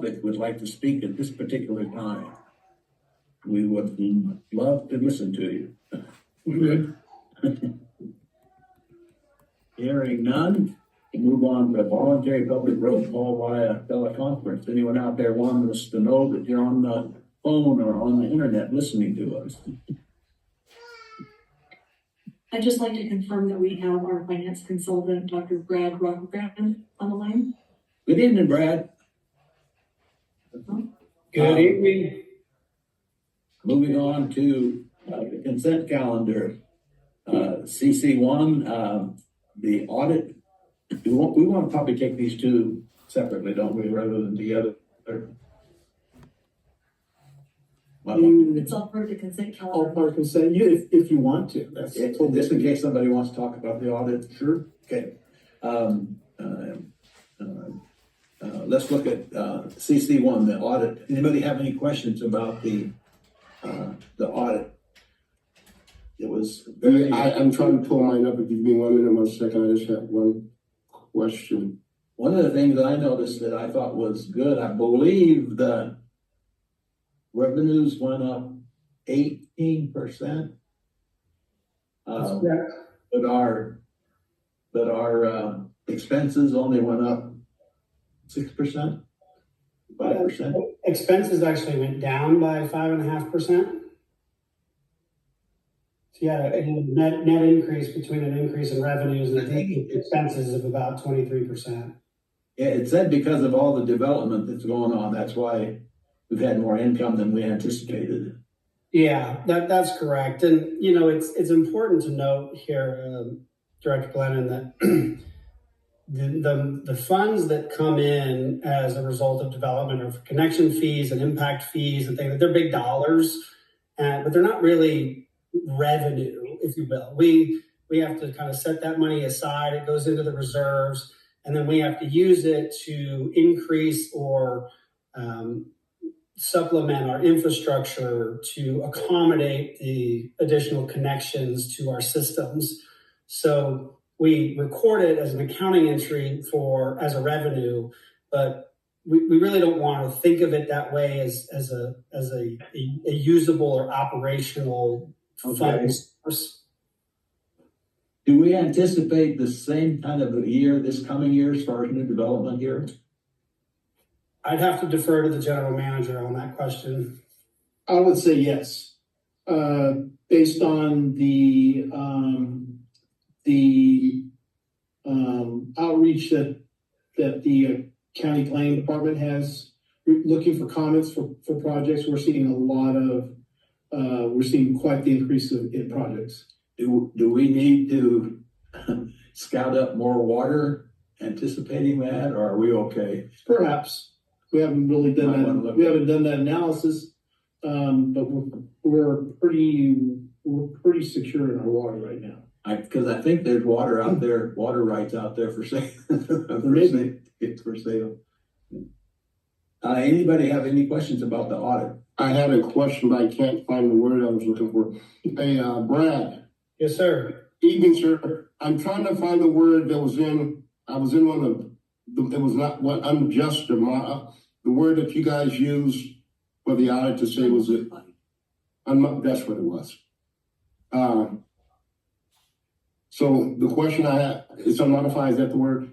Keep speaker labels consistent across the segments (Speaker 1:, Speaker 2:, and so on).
Speaker 1: public would like to speak at this particular time, we would love to listen to you.
Speaker 2: We would.
Speaker 1: Hearing none, we'll move on to voluntary public roll call via teleconference. Anyone out there wanting us to know that you're on the phone or on the internet listening to us?
Speaker 3: I'd just like to confirm that we have our finance consultant, Dr. Brad Rockgren, on the line.
Speaker 1: Good evening, Brad.
Speaker 2: Good evening.
Speaker 1: Moving on to the consent calendar. CC1, the audit. We want to probably take these two separately, don't we, rather than together?
Speaker 3: It's all part of the consent calendar.
Speaker 2: All part consent, if you want to. That's
Speaker 1: Just in case somebody wants to talk about the audit.
Speaker 2: sure.
Speaker 1: Okay. Let's look at CC1, the audit. Anybody have any questions about the audit? It was very.
Speaker 4: I'm trying to pull mine up. If you give me 1 minute, 1 second, I just have one question.
Speaker 1: One of the things I noticed that I thought was good, I believe the revenues went up 18%.
Speaker 2: That's correct.
Speaker 1: But our expenses only went up 6%, 5%.
Speaker 2: Expenses actually went down by 5.5%. So yeah, a net increase between an increase in revenues and expenses of about 23%.
Speaker 1: Yeah, it said because of all the development that's going on, that's why we've had more income than we anticipated.
Speaker 2: Yeah, that's correct. And it's important to note here, Director Glennon, that the funds that come in as a result of development are for connection fees and impact fees and things. They're big dollars, but they're not really revenue, if you will. We have to kind of set that money aside. It goes into the reserves, and then we have to use it to increase or supplement our infrastructure to accommodate the additional connections to our systems. So we record it as an accounting entry as a revenue, but we really don't want to think of it that way as a usable or operational fund source.
Speaker 1: Do we anticipate the same kind of a year this coming year as far as new development here?
Speaker 2: I'd have to defer to the general manager on that question.
Speaker 5: I would say yes, based on the outreach that the county planning department has, looking for comments for projects. We're seeing quite the increase in projects.
Speaker 1: Do we need to scout up more water, anticipating that, or are we okay?
Speaker 5: Perhaps we haven't really done that. We haven't done that analysis, but we're pretty secure in our water right now.
Speaker 1: Because I think there's water out there, water rights out there for sale. It's for sale. Anybody have any questions about the audit?
Speaker 4: I had a question, but I can't find the word I was looking for. Hey, Brad.
Speaker 2: Yes, sir.
Speaker 4: Evening, sir. I'm trying to find the word that was in. I was in one of the. It was not what unjust or the word that you guys used for the audit to say was it. That's what it was. So the question I had is unmodified. Is that the word?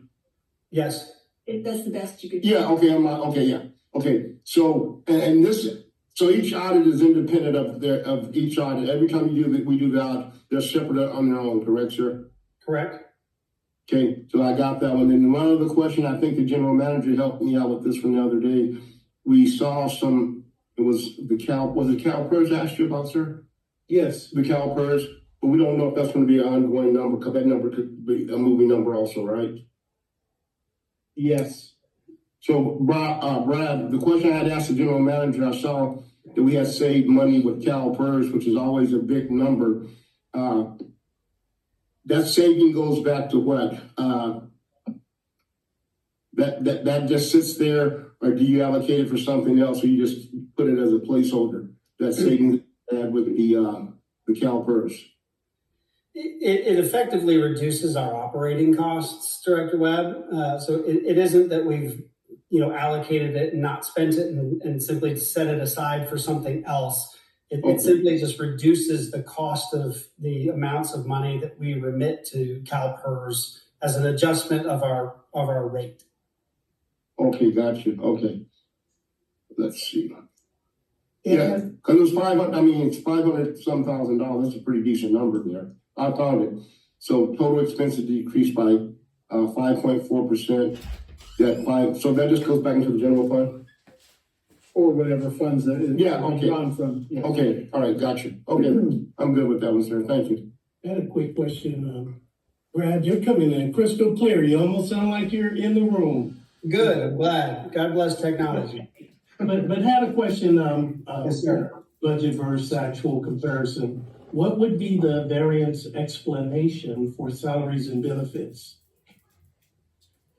Speaker 2: Yes.
Speaker 3: That's the best you could do.
Speaker 4: Yeah. Okay. Okay. Yeah. Okay. So and this. So each audit is independent of each audit. Every time we do that, they're separate on their own. Correct, sir?
Speaker 2: Correct.
Speaker 4: Okay. So I got that one. And one other question. I think the general manager helped me out with this one the other day. We saw some. It was the CalPERS asked you about, sir?
Speaker 5: Yes.
Speaker 4: The CalPERS. But we don't know if that's going to be an ongoing number, because that number could be a moving number also, right?
Speaker 5: Yes.
Speaker 4: So, Brad, the question I had asked the general manager, I saw that we had saved money with CalPERS, which is always a big number. That saving goes back to what? That just sits there, or do you allocate it for something else, or you just put it as a placeholder? That saving with the CalPERS.
Speaker 2: It effectively reduces our operating costs, Director Webb. So it isn't that we've allocated it and not spent it and simply set it aside for something else. It
Speaker 4: Okay.
Speaker 2: simply just reduces the cost of the amounts of money that we remit to CalPERS as an adjustment of our rate.
Speaker 4: Okay, gotcha, okay. Let's see. Yeah, because it was 500, I mean, it's 500 some $1,000, that's a pretty decent number there. I found it. So total expenses decreased by 5.4%. So that just goes back into the general fund?
Speaker 5: Or whatever funds that is
Speaker 4: Yeah, okay.
Speaker 5: drawn from. Yeah.
Speaker 4: Okay, all right, gotcha. Okay, I'm good with that one, sir, thank you.
Speaker 6: I had a quick question. Brad, you're coming in crystal clear. You almost sound like you're in the room.
Speaker 2: Good, I'm glad. God bless technology.
Speaker 6: But had a question,
Speaker 2: Yes, sir.
Speaker 6: budget versus actual comparison. What would be the variance explanation for salaries and benefits?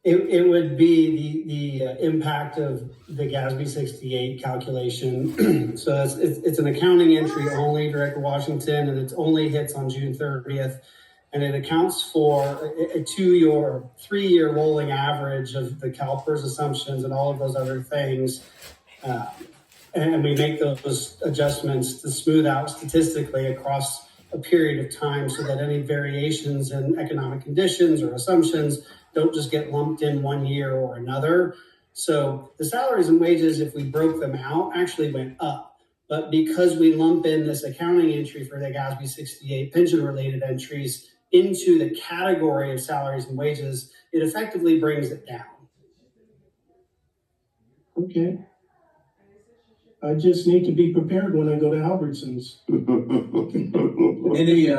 Speaker 2: It would be the impact of the GASB 68 calculation. So it's an accounting entry only, Director Washington, and it only hits on June 30th. And it accounts for a 2 or 3 year rolling average of the CalPERS assumptions and all of those other things. And we make those adjustments to smooth out statistically across a period of time so that any variations in economic conditions or assumptions don't just get lumped in 1 year or another. So the salaries and wages, if we broke them out, actually went up. But because we lump in this accounting entry for the GASB 68 pension-related entries into the category of salaries and wages, it effectively brings it down.
Speaker 6: Okay. I just need to be prepared when I go to Albertsons.
Speaker 1: Any,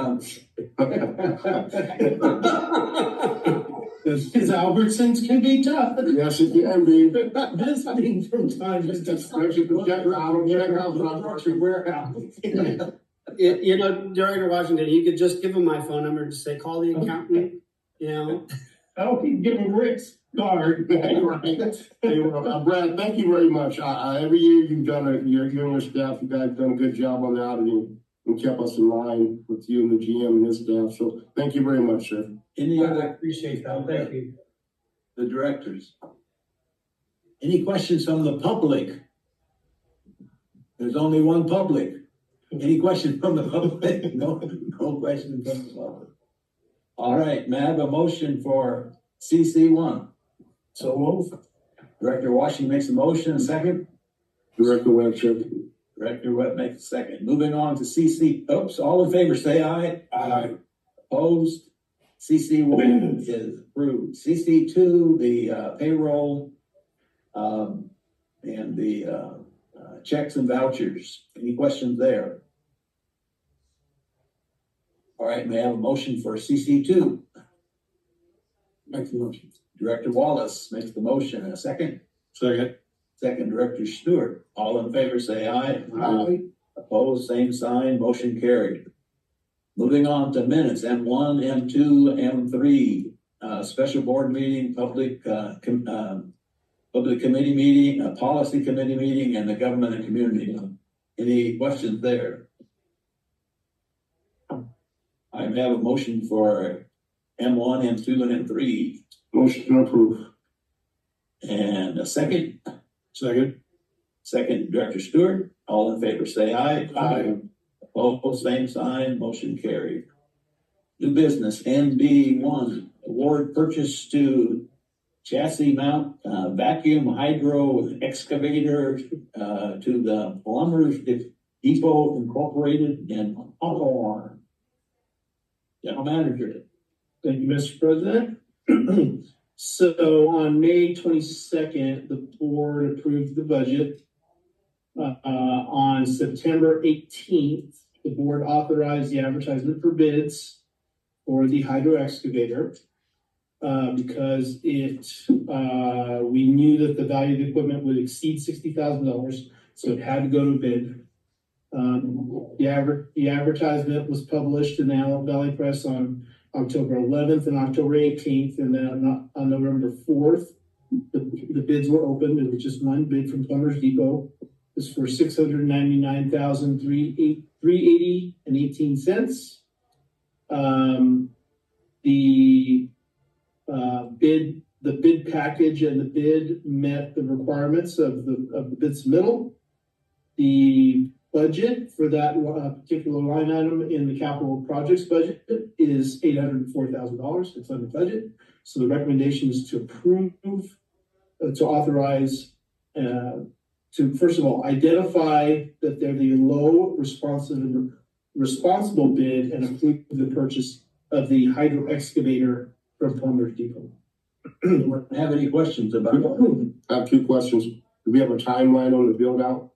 Speaker 6: Because Albertsons can be tough.
Speaker 4: Yes, it can be.
Speaker 6: Visiting from time to time.
Speaker 1: warehouse.
Speaker 2: Director Washington, you could just give them my phone number and just say, call the accountant,
Speaker 6: I'll keep giving Rick's card.
Speaker 4: Hey, Brad, thank you very much. Every year you've done you and your staff, you guys have done a good job on that and kept us in line with you and the GM and his staff. So thank you very much, sir.
Speaker 1: Any
Speaker 2: I
Speaker 1: other,
Speaker 2: appreciate that. Thank you.
Speaker 1: the directors? Any questions from the public? There's only one public. Any questions from the public? No questions from the public. All right, may I have a motion for CC1?
Speaker 6: So move.
Speaker 1: Director Washington makes a motion, second.
Speaker 4: Director Webster.
Speaker 1: Director Webb makes a second. Moving on to CC, all in favor, say aye.
Speaker 4: Aye.
Speaker 1: Opposed? CC1 is approved. CC2, the payroll, and the checks and vouchers. Any questions there? All right, may I have a motion for CC2?
Speaker 4: Make the motion.
Speaker 1: Director Wallace makes the motion. A second?
Speaker 4: Second.
Speaker 1: Second, Director Stewart. All in favor, say aye.
Speaker 4: Aye.
Speaker 1: Opposed, same sign, motion carried. Moving on to minutes, M1, M2, M3, special board meeting, public committee meeting, policy committee meeting, and the government and community meeting. Any questions there? I have a motion for M1, M2, and M3.
Speaker 4: Motion to approve.
Speaker 1: And a second?
Speaker 4: Second.
Speaker 1: Second, Director Stewart. All in favor, say aye.
Speaker 4: Aye.
Speaker 1: Opposed, same sign, motion carried. New business, NB1, award purchase to chassis mount, vacuum hydro excavator, to the Plumbers Depot Incorporated in Hawthorne. General Manager.
Speaker 5: Thank you, Mr. President. So on May 22nd, the board approved the budget. On September 18th, the board authorized the advertisement for bids for the hydro excavator because we knew that the value of the equipment would exceed $60,000, so it had to go to bid. The advertisement was published in the Antelope Valley Press on October 11th and October 18th, and then on November 4th, the bids were opened. It was just one bid from Plumbers Depot. This for $699,380.18. The bid the bid package and the bid met the requirements of the bid submittal. The budget for that particular line item in the capital projects budget is $804,000. It's under budget. So the recommendation is to approve, to authorize, to first of all, identify that they're the low responsible bid and approve the purchase of the hydro excavator from Plumber's Depot.
Speaker 1: Have any questions about it?
Speaker 4: I have two questions. Do we have a timeline on the build out?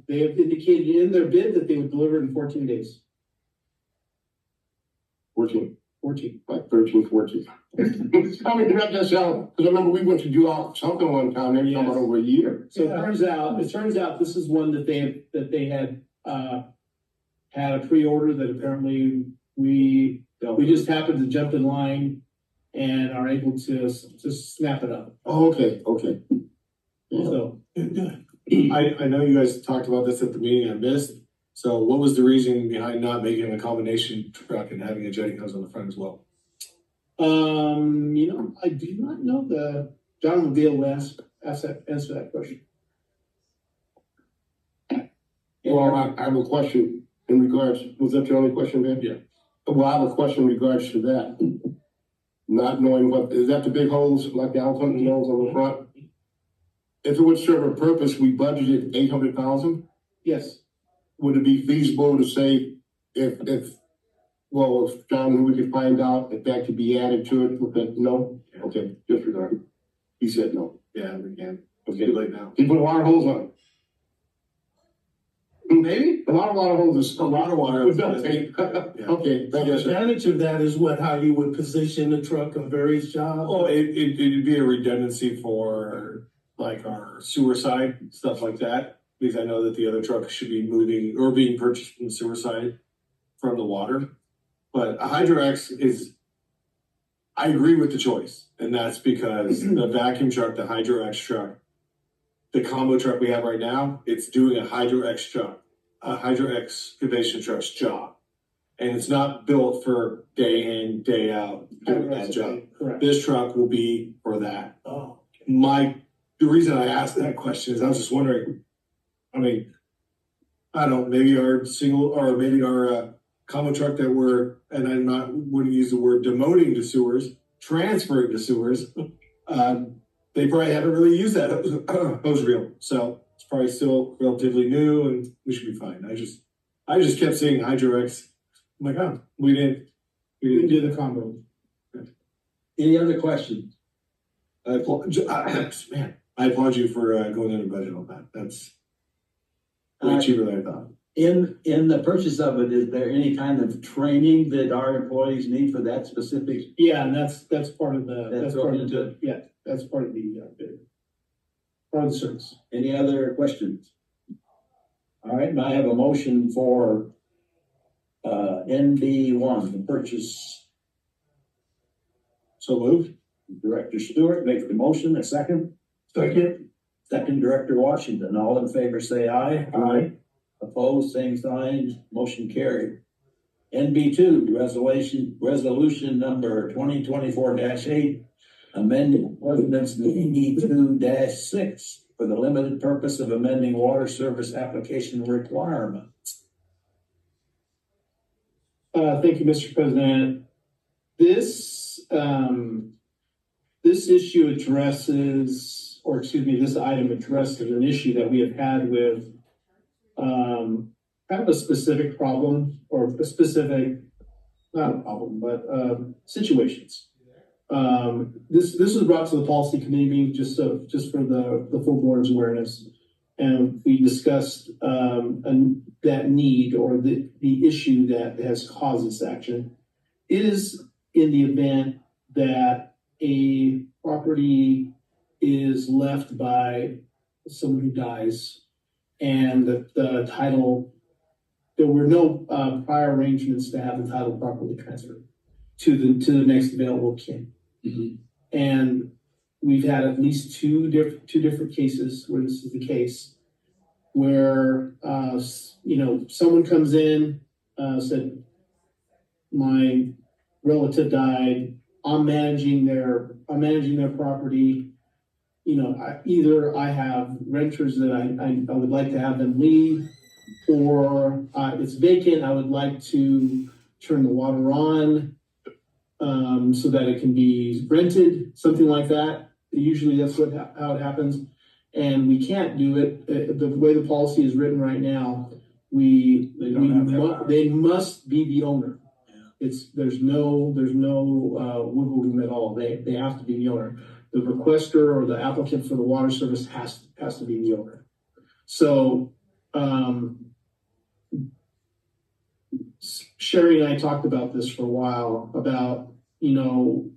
Speaker 5: They have indicated in their bid that they would deliver it in 14 days.
Speaker 4: 14,
Speaker 5: 14.
Speaker 4: like 13, 14. I mean, not just how, because I remember we went to do out something one time, they come out over a year.
Speaker 5: So it turns out this is one that they had had a pre-order that apparently we just happened to jump in line and are able to snap it up.
Speaker 4: Oh, okay.
Speaker 5: So
Speaker 7: I know you guys talked about this at the meeting, I missed. So what was the reason behind not making a combination truck and having a jetting hose on the front as well?
Speaker 5: I do not know John will be able to answer that question.
Speaker 4: Well, I have a question in regards, was that your only question, Ben?
Speaker 7: Yeah.
Speaker 4: Well, I have a question in regards to that. Not knowing is that the big holes, like the Alcantara holes on the front? If it would serve a purpose, we budgeted 800,000.
Speaker 5: Yes.
Speaker 4: Would it be feasible to say if John, we could find out if that could be added to it? No? Okay, disregard. He said no.
Speaker 7: Yeah, we can.
Speaker 4: Okay.
Speaker 7: Too late now.
Speaker 4: He put a lot of holes on it.
Speaker 5: Maybe.
Speaker 4: A lot of holes is
Speaker 7: A lot of water.
Speaker 4: with duct tape. Okay, thank you,
Speaker 6: The
Speaker 4: sir.
Speaker 6: advantage of that is how you would position the truck on various jobs.
Speaker 7: Well, it'd be a redundancy for like our sewer side, stuff like that. Because I know that the other truck should be moving or being purchased from the sewer side from the water. But a Hydro-X I agree with the choice. And that's because the vacuum truck, the Hydro-X truck, the combo truck we have right now, it's doing a Hydro-X truck, a Hydro-excavation truck's job. And it's not built for day in, day out doing that job.
Speaker 5: Correct.
Speaker 7: This truck will be for that.
Speaker 6: Oh,
Speaker 7: The reason I asked that question is I was just wondering, I mean, I don't, maybe our single or maybe our combo truck that and wouldn't use the word demoting to sewers, transferring to sewers. They probably haven't really used that hose reel. So it's probably still relatively new and we should be fine. I just kept seeing Hydro-X. I'm like, oh, we didn't
Speaker 5: do the combo.
Speaker 1: Any other questions?
Speaker 7: I applaud you for going under budget on that. That's way cheaper than I thought.
Speaker 1: In the purchase of it, is there any kind of training that our employees need for that specific?
Speaker 5: Yeah, and that's part of the
Speaker 1: That's
Speaker 5: part
Speaker 1: thrown
Speaker 5: of
Speaker 1: into
Speaker 5: the that's part of the bid. Part of the service.
Speaker 1: Any other questions? All right, now I have a motion for NB1, the purchase.
Speaker 7: So moved.
Speaker 1: Director Stewart makes the motion, a second.
Speaker 6: second.
Speaker 1: Second, Director Washington. All in favor, say aye.
Speaker 6: Aye.
Speaker 1: Opposed, same sign, motion carried. NB2, resolution number 2024-8, amending ordinance 92-6 for the limited purpose of amending water service application requirements.
Speaker 5: Thank you, Mr. President. This issue addresses, or excuse me, this item addresses an issue that we have had with kind of a specific problem or a specific, not a problem, but situations. This was brought to the policy committee meeting just for the full board's awareness. And we discussed that need or the issue that has caused this action is in the event that a property is left by someone who dies and the title, there were no prior arrangements to have the title properly transferred to the next available kin.
Speaker 7: Mm-hmm.
Speaker 5: And we've had at least two different cases where this is the case, where someone comes in, said, my relative died, I'm managing their property. You know, either I have renters that I would like to have them leave, or it's vacant, I would like to turn the water on, so that it can be rented, something like that. Usually that's how it happens. And we can't do it, the way the policy is written right now, they must be the owner. There's no wiggle room at all. They have to be the owner. The requester or the applicant for the water service has to be the owner. So, Sherry and I talked about this for a while about, you know,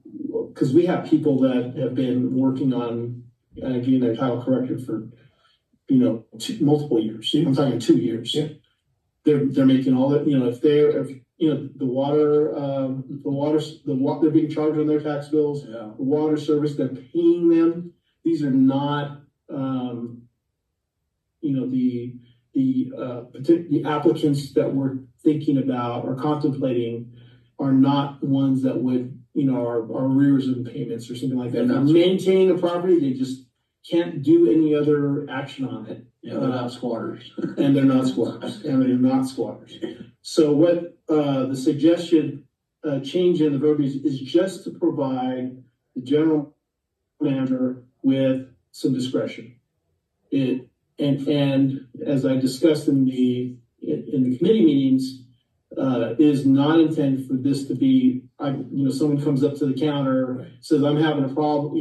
Speaker 5: because we have people that have been working on getting their title corrected for, you know, multiple years. I'm talking 2 years.
Speaker 6: Yeah.
Speaker 5: They're making all that, you know, if you know, they're being charged on their tax bills,
Speaker 1: Yeah.
Speaker 5: the water service, they're paying them. These are not, you know, the applicants that we're thinking about or contemplating are not ones that would, you know, are arrears in payments or something like that. They're maintaining a property, they just can't do any other action on it.
Speaker 1: Yeah, they're not squatters.
Speaker 5: And they're not squatters. So what the suggestion change in the verbiage is just to provide the general manager with some discretion. And as I discussed in the committee meetings, is not intended for this to be, someone comes up to the counter, says, I'm having a problem,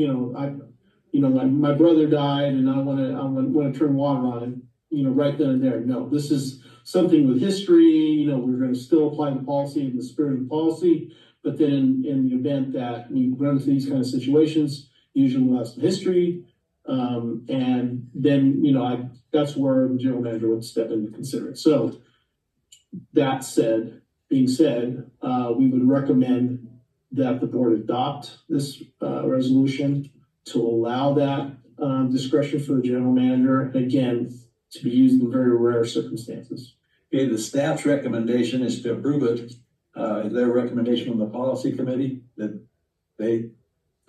Speaker 5: my brother died and I want to turn water on, right then and there. No, this is something with history, we're going to still apply the policy in the spirit of the policy, but then in the event that we run into these kind of situations, usually we'll have some history, and then, that's where the general manager would step in to consider it. So that being said, we would recommend that the board adopt this resolution to allow that discretion for the general manager, again, to be used in very rare circumstances.
Speaker 1: Okay, the staff's recommendation is to approve it. Is there a recommendation from the policy committee that they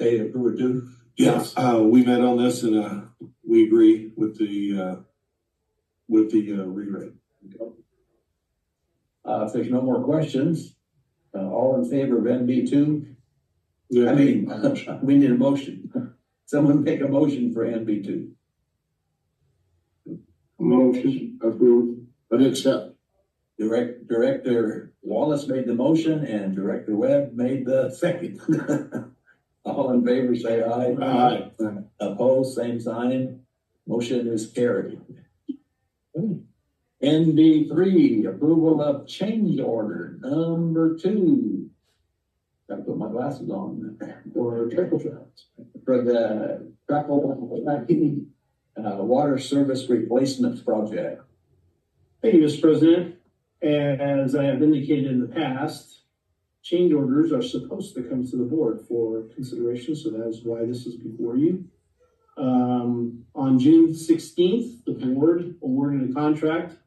Speaker 1: approve it too?
Speaker 7: Yes, we met on this and we agree with the rewrite.
Speaker 1: If there's no more questions, all in favor of NB2?
Speaker 7: Yeah.
Speaker 1: I mean, we need a motion. Someone make a motion for NB2.
Speaker 4: Motion approved, but accept.
Speaker 1: Director Wallace made the motion and Director Webb made the second. All in favor, say aye.
Speaker 7: Aye.
Speaker 1: Opposed, same sign. Motion is carried. NB3, approval of change order number 2. Gotta put my glasses on for trickle tracks. For the water service replacement project.
Speaker 5: Thank you, Mr. President. As I have indicated in the past, change orders are supposed to come to the board for consideration, so that is why this is before you. On June 16th, the board awarded a contract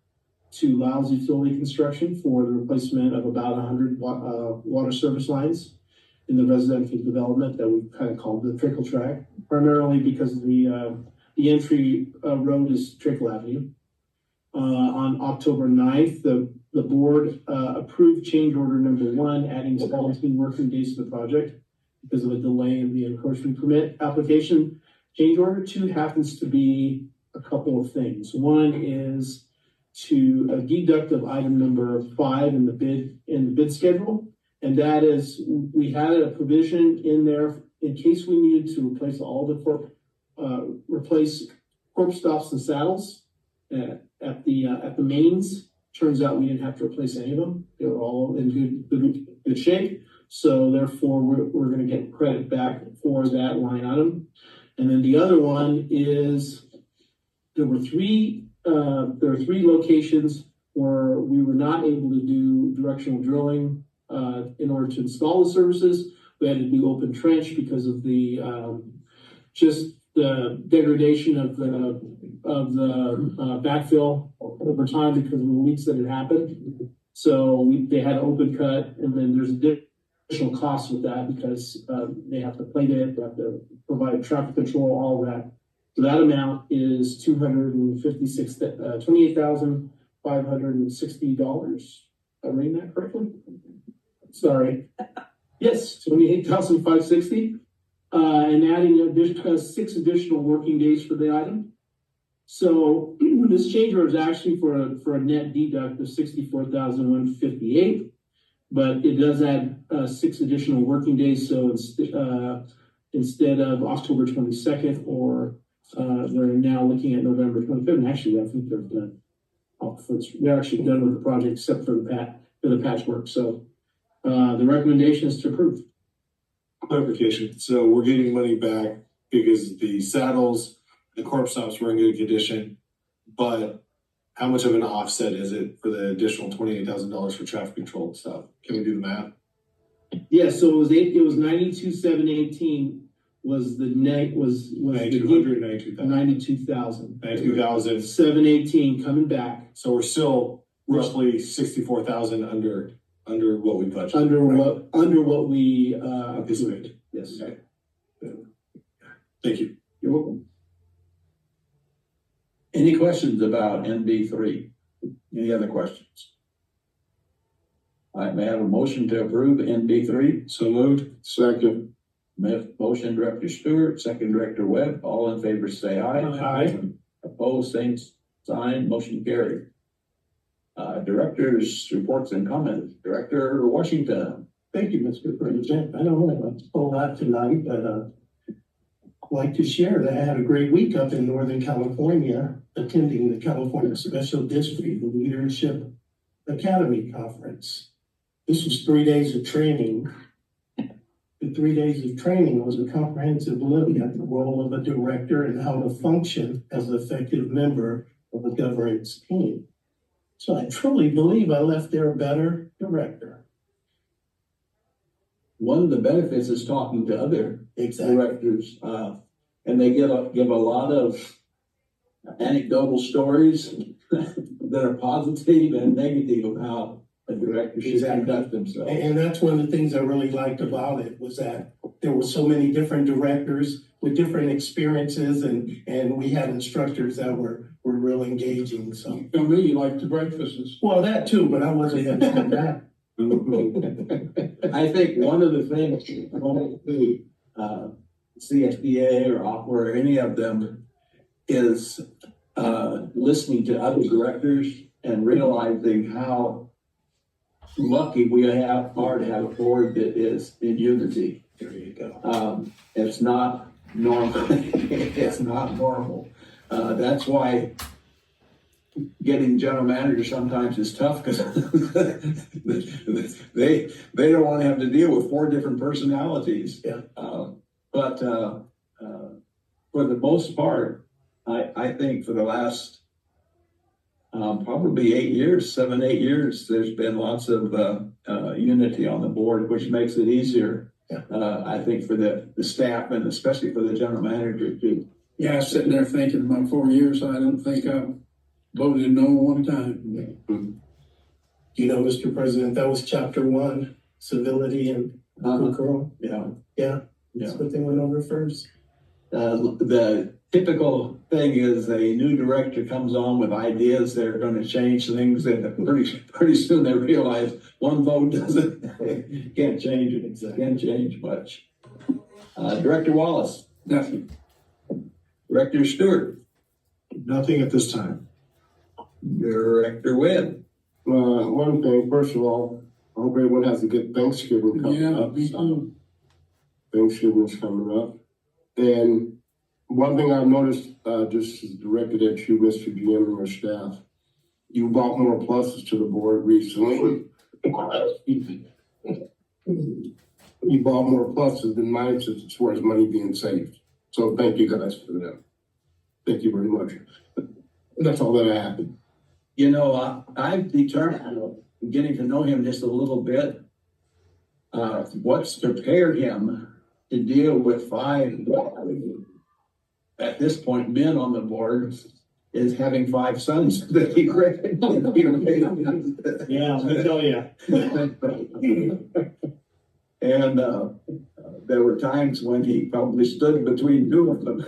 Speaker 5: to Lyles Utility Construction for the replacement of about 100 water service lines in the residential development that we kind of called the trickle track, primarily because the entry road is Trickle Avenue. On October 9th, the board approved change order number 1, adding 17 working days to the project because of a delay in the encroachment permit application. Change order 2 happens to be a couple of things. One is to a deduct of item number 5 in the bid schedule, and that is we had a provision in there in case we needed to replace all the corp stops and saddles at the mains. Turns out we didn't have to replace any of them; they were all in good shape. So therefore, we're going to get credit back for that line item. And then the other one is there were three locations where we were not able to do directional drilling in order to install the services. We had to do open trench because of the just the degradation of the backfill over time because of the leaks that had happened. So they had an open cut, and then there's a additional costs with that because, they have to plate it, they have to provide traffic control, all that. So that amount is $28,560. Am I reading that correctly? Sorry. Yes, $28,560. And adding additional, 6 additional working days for the item. So this change order is actually for a net deduct of $64,158, but it does add 6 additional working days. So instead of October 22nd, or we're now looking at November 25th. And actually, I think they're done. They're actually done with the project except for the patchwork. So the recommendation is to approve.
Speaker 7: Clarification, so we're getting money back because the saddles, the corpse stops were in good condition, but how much of an offset is it for the additional $28,000 for traffic control and stuff? Can we do the math?
Speaker 5: Yeah, so it was 92,718 was the net was
Speaker 7: 92,000.
Speaker 5: 92,000.
Speaker 7: 92,000.
Speaker 5: 718 coming back
Speaker 7: So we're still roughly 64,000 under what we budgeted.
Speaker 5: under what we
Speaker 7: Anticipated.
Speaker 5: Yes.
Speaker 7: Okay. Thank you.
Speaker 5: You're welcome.
Speaker 1: Any questions about NB3? Any other questions? I may I have a motion to approve NB3.
Speaker 7: So moved.
Speaker 4: Second.
Speaker 1: Motion Director Stewart, second Director Webb. All in favor say aye.
Speaker 5: Aye.
Speaker 1: Opposed, same sign. Motion carried. Directors' reports and comments. Director Washington.
Speaker 6: Thank you, Mr. President. I don't have a whole lot tonight, but I'd like to share that I had a great week up in Northern California, attending the California Special District Leadership Academy Conference. This was 3 days of training. The 3 days of training was a comprehensive look at the role of a director and how to function as an effective member of a governance team. So I truly believe I left there a better director.
Speaker 1: One of the benefits is talking to other
Speaker 6: Exactly.
Speaker 1: directors, and they give a lot of anecdotal stories that are positive and negative of how a director should
Speaker 6: Exactly.
Speaker 1: conduct themselves.
Speaker 6: And that's one of the things I really liked about it was that there were so many different directors with different experiences and we had instructors that were real engaging. So,
Speaker 8: Tell me you like the breakfasts.
Speaker 6: well, that too, but I wasn't going to say that.
Speaker 1: I think one of the things, CSDA or Aqua or any of them is listening to other directors and realizing how lucky we are to have a board that is in unity.
Speaker 6: There you go.
Speaker 1: It's not normal. It's not normal. That's why getting general manager sometimes is tough because they don't want to have to deal with 4 different personalities.
Speaker 6: Yeah.
Speaker 1: But for the most part, I think for the last probably 7, 8 years, there's been lots of unity on the board, which makes it easier.
Speaker 6: Yeah.
Speaker 1: I think for the staff and especially for the general manager too.
Speaker 8: Yeah, I was sitting there thinking about 4 years, I don't think I voted no one time.
Speaker 6: You know, Mr. President, that was chapter 1, civility and control.
Speaker 1: Yeah.
Speaker 6: Yeah, that's what they went over first.
Speaker 1: The typical thing is a new director comes on with ideas that are going to change things, and pretty soon they realize one vote can't change it. Can't change much. Director Wallace.
Speaker 8: Nothing.
Speaker 1: Director Stewart.
Speaker 7: Nothing at this time.
Speaker 1: Director Webb.
Speaker 4: One thing, first of all, I hope everyone has a good Thanksgiving coming
Speaker 8: Yeah,
Speaker 4: up.
Speaker 8: me too.
Speaker 4: Thanksgiving's coming up. And one thing I've noticed, just directed at you, Mr. GM, and your staff, you brought more pluses to the board recently. You brought more pluses than minuses as far as money being saved. So thank you guys for that. Thank you very much. That's all that I have.
Speaker 1: You know, I've determined, getting to know him just a little bit, what's prepared him to deal with 5, at this point, men on the board is having 5 sons that he raised.
Speaker 5: Yeah, let me tell you.
Speaker 1: And, there were times when he probably stood between two of them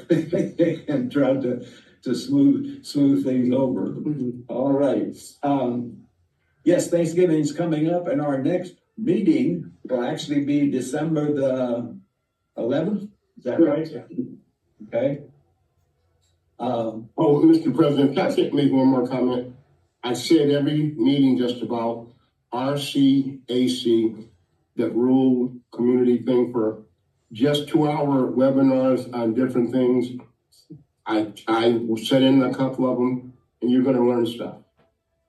Speaker 1: and tried to smooth things over. All right. Yes, Thanksgiving is coming up, and our next meeting will actually be December the 11th. Is that right? Okay.
Speaker 4: Oh, Mr. President, can I make one more comment? I said every meeting just about RCAC, that rural community thing for just 2-hour webinars on different things. I will set in a couple of them, and you're gonna learn stuff.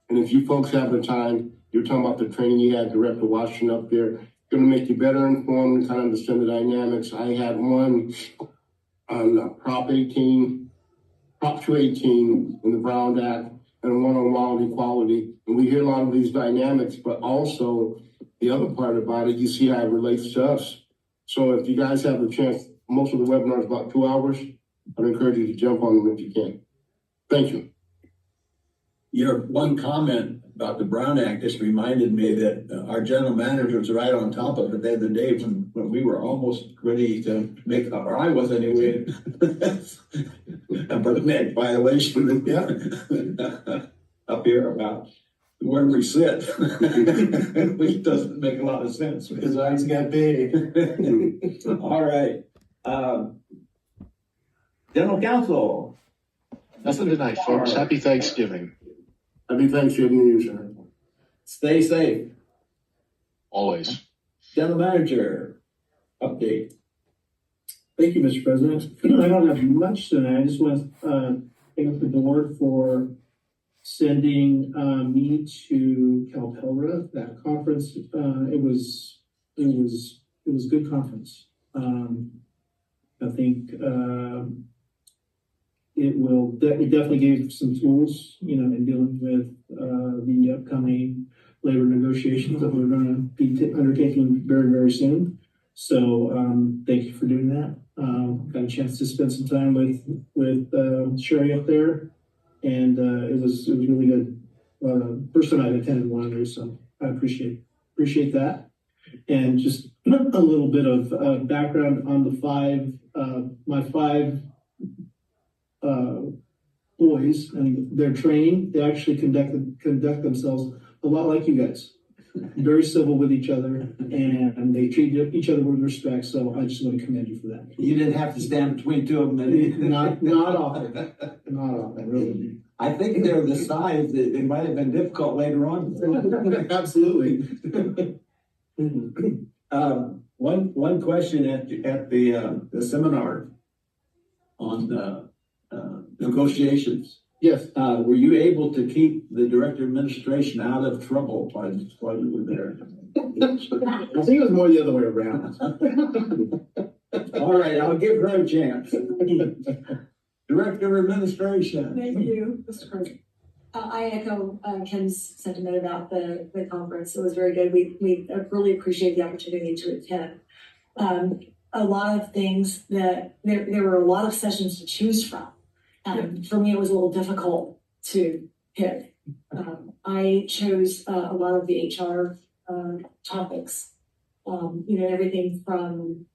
Speaker 4: And if you folks have the time, you're talking about the training you had, Director Washington up there, gonna make you better informed and kind of understand the dynamics. I had one on Prop 218 in the Brown Act, and one on law and equality. And we hear a lot of these dynamics, but also the other part about it, you see how it relates to us. So if you guys have the chance, most of the webinars about 2 hours, I'd encourage you to jump on them if you can. Thank you.
Speaker 1: Your one comment about the Brown Act just reminded me that our general manager was right on top of it the other day when we were almost ready to make, or I was anyway, a permit violation up here about where we sit, which doesn't make a lot of sense.
Speaker 6: His eyes got big.
Speaker 1: All right. General Counsel.
Speaker 9: Nothing tonight, folks. Happy Thanksgiving.
Speaker 4: Happy Thanksgiving to you, sir.
Speaker 1: Stay safe.
Speaker 9: Always.
Speaker 1: General Manager, update.
Speaker 5: Thank you, Mr. President. I don't have much tonight. I just want to thank the board for sending me to Calpelra, that conference. It was a good conference. I think it definitely gave some tools, in dealing with the upcoming labor negotiations that we're going to be undertaking very, very soon. So thank you for doing that. Got a chance to spend some time with Sherry up there, and it was really good. First time I've attended one of those, so I appreciate that. And just a little bit of background on the my five boys and their training. They actually conduct themselves a lot like you guys. Very civil with each other, and they treat each other with respect. So I just want to commend you for that.
Speaker 1: You didn't have to stand between two of them.
Speaker 5: Not often. Not often, really.
Speaker 1: I think they're the size that it might have been difficult later on.
Speaker 5: Absolutely.
Speaker 1: One question at the seminar on negotiations.
Speaker 5: Yes.
Speaker 1: Were you able to keep the director of administration out of trouble while you were there?
Speaker 5: I think it was more the other way around.
Speaker 1: All right, I'll give her a chance. Director of administration.
Speaker 3: Thank you, Mr. President. I echo Ken's sentiment about the conference. It was very good. We really appreciate the opportunity to attend. A lot of things that there were a lot of sessions to choose from. For me, it was a little difficult to pick. I chose a lot of the HR topics. Everything from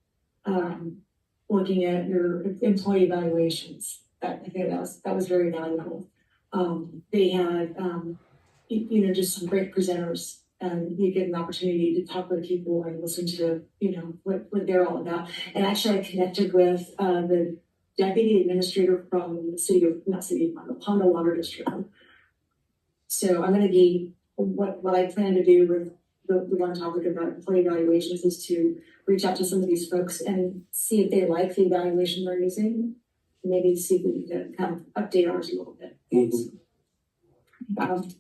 Speaker 3: looking at your employee evaluations. I think that was very valuable. They had just some great presenters, and you get an opportunity to talk with people and listen to what they're all about. And actually, I connected with the deputy administrator from the Pondo Water District. So I'm going to be what I plan to do with the one topic about employee evaluations is to reach out to some of these folks and see if they like the evaluation they're using. Maybe see if we can kind of update ours a little bit. And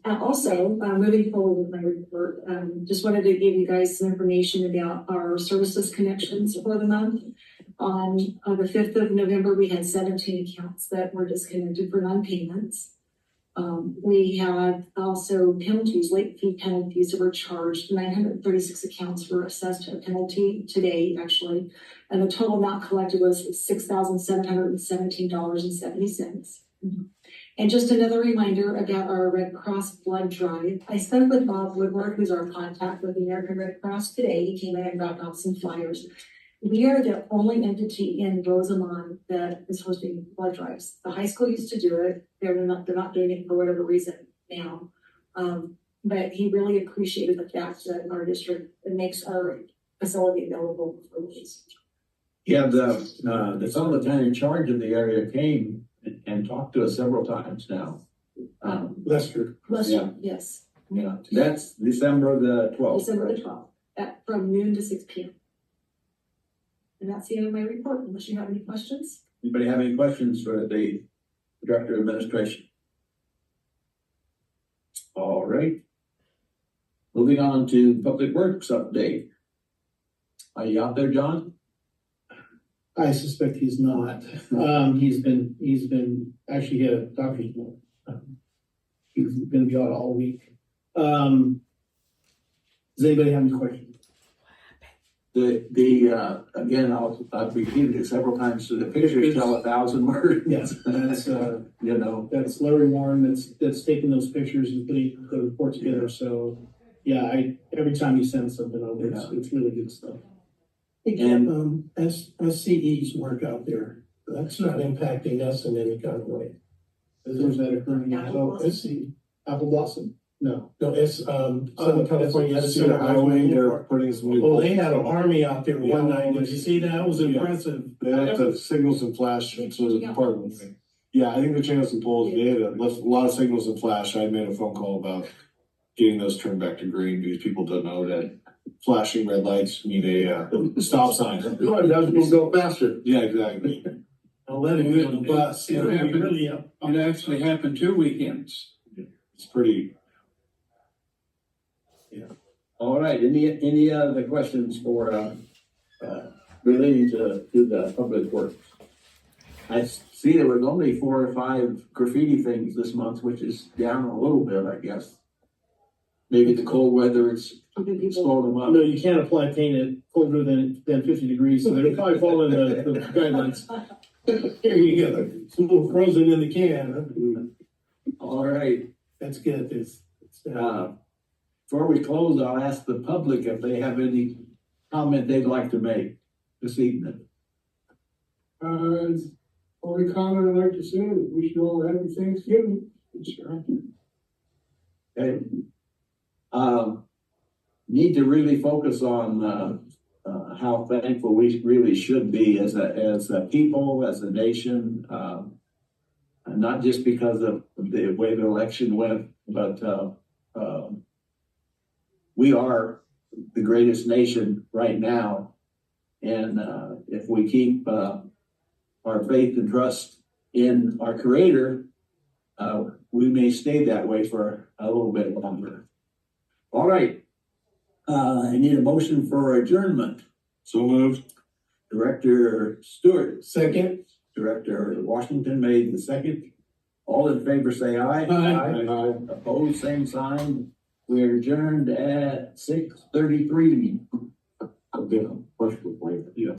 Speaker 3: also, moving forward with my report, just wanted to give you guys some information about our services connections for the month. On the 5th of November, we had 17 accounts that were disconnected for non-payments. We had also penalties, late fee penalties that were charged. 936 accounts were assessed to a penalty today, actually. And the total amount collected was $6,717.70. And just another reminder about our Red Cross blood drive. I spoke with Bob Woodward, who's our contact with the American Red Cross today. He came in and dropped off some flyers. We are the only entity in Rosamond that is hosting blood drives. The high school used to do it. They're not doing it for whatever reason now. But he really appreciated the fact that our district makes our facility available for these.
Speaker 1: Yeah, the fellow that's in charge of the area came and talked to us several times now.
Speaker 6: Lester.
Speaker 1: Yeah.
Speaker 3: Yes,
Speaker 1: Yeah, that's December the 12th.
Speaker 3: December the 12th, from noon to 6 p.m. And that's the end of my report, unless you have any questions.
Speaker 1: Anybody have any questions for the Director of Administration? All right. Moving on to Public Works update. Are you out there, John?
Speaker 5: I suspect he's not. He's been, actually, he had a doctor's note. He's gonna be out all week. Does anybody have any questions?
Speaker 1: Again, I've repeated it several times, so the pictures tell 1,000 words.
Speaker 5: Yes, that's,
Speaker 1: You know,
Speaker 5: that's Larry Warren that's taking those pictures and putting the report together, so, yeah, every time he sends something over, it's really good stuff.
Speaker 6: And SCE's work out there, that's not impacting us in any kind of way.
Speaker 5: Where's that occurring?
Speaker 6: So SCE,
Speaker 5: Apple Blossom? No.
Speaker 6: no, it's, Southern California.
Speaker 7: Cedar Highway, they're putting some new.
Speaker 6: Oh, they had an army out there one night. Did you see that? It was impressive.
Speaker 7: They have the signals and flash to the department. Yeah, I think they're changing some poles. They had left a lot of signals and flash. I made a phone call about getting those turned back to green because people don't know that flashing red lights need a stop sign.
Speaker 4: No, it doesn't go faster.
Speaker 7: Yeah, exactly.
Speaker 6: I'll let him get on the bus.
Speaker 8: It happened. It actually happened 2 weekends.
Speaker 7: It's pretty.
Speaker 1: all right, any other questions for, relating to the Public Works? I see there was only 4 or 5 graffiti things this month, which is down a little bit, I guess. Maybe the cold weather, it's slowing them up.
Speaker 5: No, you can't apply paint at colder than 50 degrees, so they're probably following the guidelines.
Speaker 6: Here you go. It's a little frozen in the can.
Speaker 1: All right,
Speaker 6: That's good.
Speaker 1: before we close, I'll ask the public if they have any comment they'd like to make this evening.
Speaker 4: Only comment I'd like to say is wish you all a happy Thanksgiving. Sure.
Speaker 1: Okay. Need to really focus on how thankful we really should be as a people, as a nation, and not just because of the way the election went, but we are the greatest nation right now, and if we keep our faith and trust in our Creator, we may stay that way for a little bit longer. All right. I need a motion for adjournment.
Speaker 7: So moved.
Speaker 1: Director Stewart,
Speaker 6: Second.
Speaker 1: Director Washington made the second. All in favor say aye.
Speaker 6: Aye.
Speaker 1: Opposed, same sign. We are adjourned at 6:33.
Speaker 4: I'll get a push with later.
Speaker 1: Yeah.